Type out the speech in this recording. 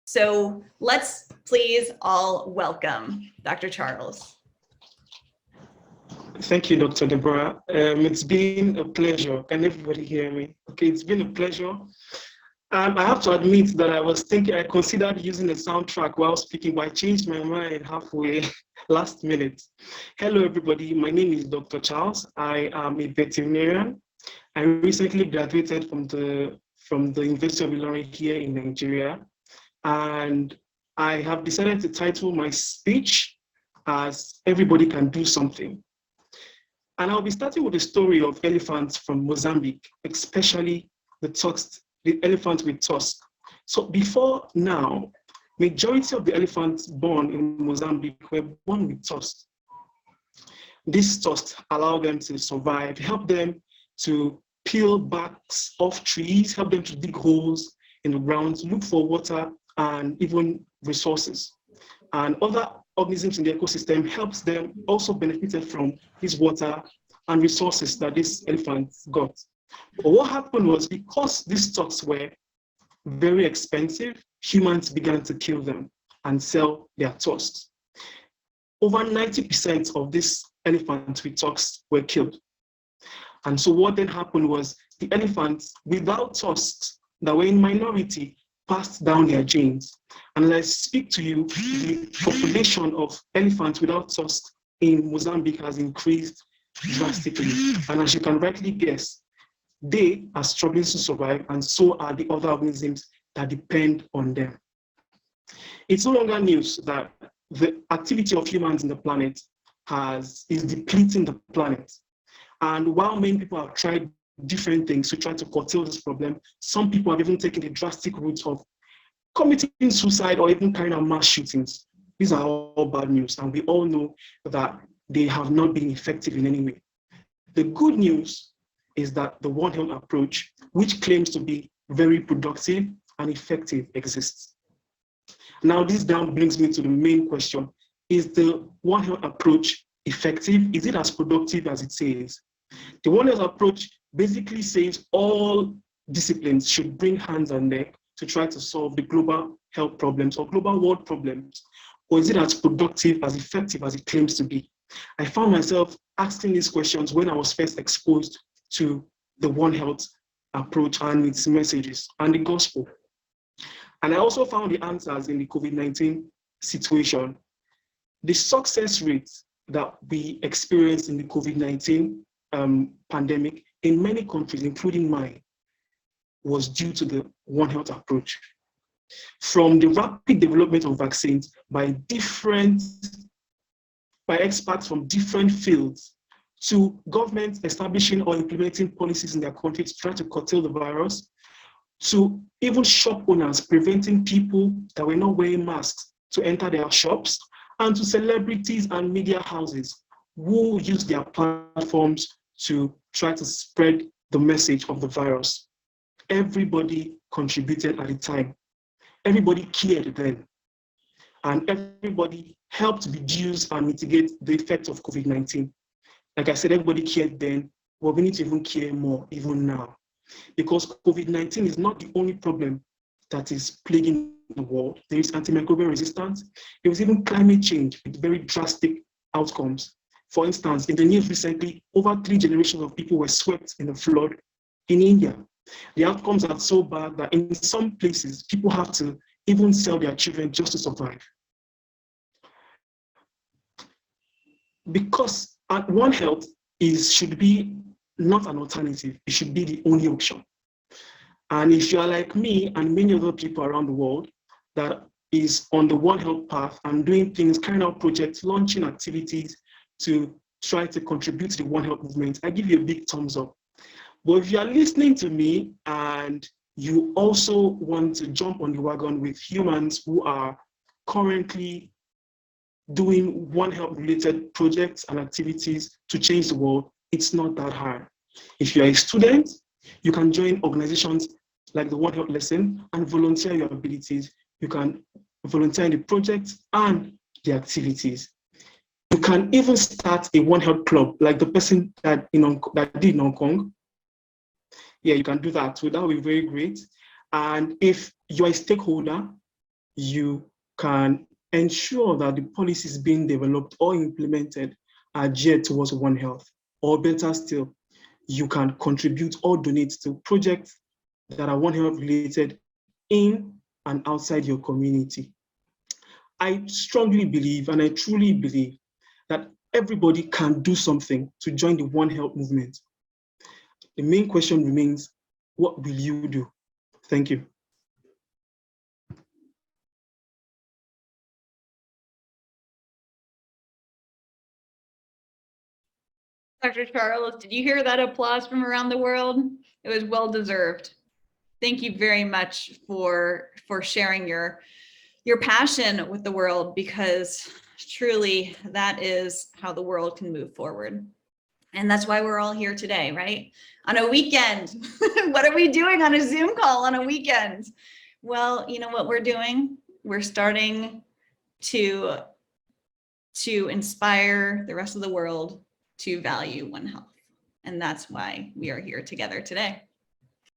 So let's please all welcome Dr. Charles. Thank you, Dr. Deborah. It's been a pleasure. Can everybody hear me? Okay, it's been a pleasure. I have to admit that I considered using a soundtrack while speaking, but I changed my mind halfway last minute. Hello, everybody. My name is Dr. Charles. I am a veterinarian. I recently graduated from the University of Ilorin here in Nigeria, and I have decided to title my speech as "Everybody Can Do Something." And I'll be starting with the story of elephants from Mozambique, especially the elephant with tusk. So before now, majority of the elephants born in Mozambique were born with tusks. These tusks allow them to survive, help them to peel backs off trees, help them to dig holes in the ground, look for water and even resources. And other organisms in the ecosystem helps them also benefited from this water and resources that these elephants got. But what happened was, because these stocks were very expensive, humans began to kill them and sell their tusks. Over 90% of these elephants with tusks were killed. And so what then happened was, the elephants without tusks that were in minority passed down their genes. And as I speak to you, the population of elephants without tusks in Mozambique has increased drastically. And as you can rightly guess, they are struggling to survive, and so are the other organisms that depend on them. It's no longer news that the activity of humans in the planet is depleting the planet. And while many people have tried different things to try to curtail this problem, some people have even taken the drastic route of committing suicide or even carrying out mass shootings. These are all bad news, and we all know that they have not been effective in any way. The good news is that the One Health approach, which claims to be very productive and effective, exists. Now, this down brings me to the main question. Is the One Health approach effective? Is it as productive as it says? The One Health approach basically says all disciplines should bring hands on deck to try to solve the global health problems or global world problems. Or is it as productive, as effective as it claims to be? I found myself asking these questions when I was first exposed to the One Health approach and its messages and the gospel. And I also found the answers in the COVID-19 situation. The success rate that we experienced in the COVID-19 pandemic in many countries, including mine, was due to the One Health approach. From the rapid development of vaccines by experts from different fields, to governments establishing or implementing policies in their country to try to curtail the virus, to even shop owners preventing people that were not wearing masks to enter their shops, and to celebrities and media houses who use their platforms to try to spread the message of the virus. Everybody contributed at the time. Everybody cared then. And everybody helped reduce and mitigate the effects of COVID-19. Like I said, everybody cared then, but we need to even care more even now. Because COVID-19 is not the only problem that is plaguing the world. There is antimicrobial resistance. There is even climate change with very drastic outcomes. For instance, in the news recently, over 3 generations of people were swept in a flood in India. The outcomes are so bad that in some places, people have to even sell their children just to survive. Because One Health should be not an alternative, it should be the only option. And if you are like me and many other people around the world that is on the One Health path and doing things, carrying out projects, launching activities to try to contribute to the One Health movement, I give you a big thumbs up. But if you are listening to me and you also want to jump on the wagon with humans who are currently doing One Health related projects and activities to change the world, it's not that hard. If you're a student, you can join organizations like the One Health Lesson and volunteer your abilities. You can volunteer in the projects and the activities. You can even start a One Health club, like the person that did in Hong Kong. Yeah, you can do that. So that will be very great. And if you're a stakeholder, you can ensure that the policies being developed or implemented are geared towards One Health. Or better still, you can contribute or donate to projects that are One Health related in and outside your community. I strongly believe, and I truly believe, that everybody can do something to join the One Health movement. The main question remains, what will you do? Thank you. Dr. Charles, did you hear that applause from around the world? It was well deserved. Thank you very much for sharing your passion with the world, because truly that is how the world can move forward. And that's why we're all here today, right? On a weekend. What are we doing on a Zoom call on a weekend? Well, you know what we're doing? We're starting to inspire the rest of the world to value One Health. And that's why we are here together today.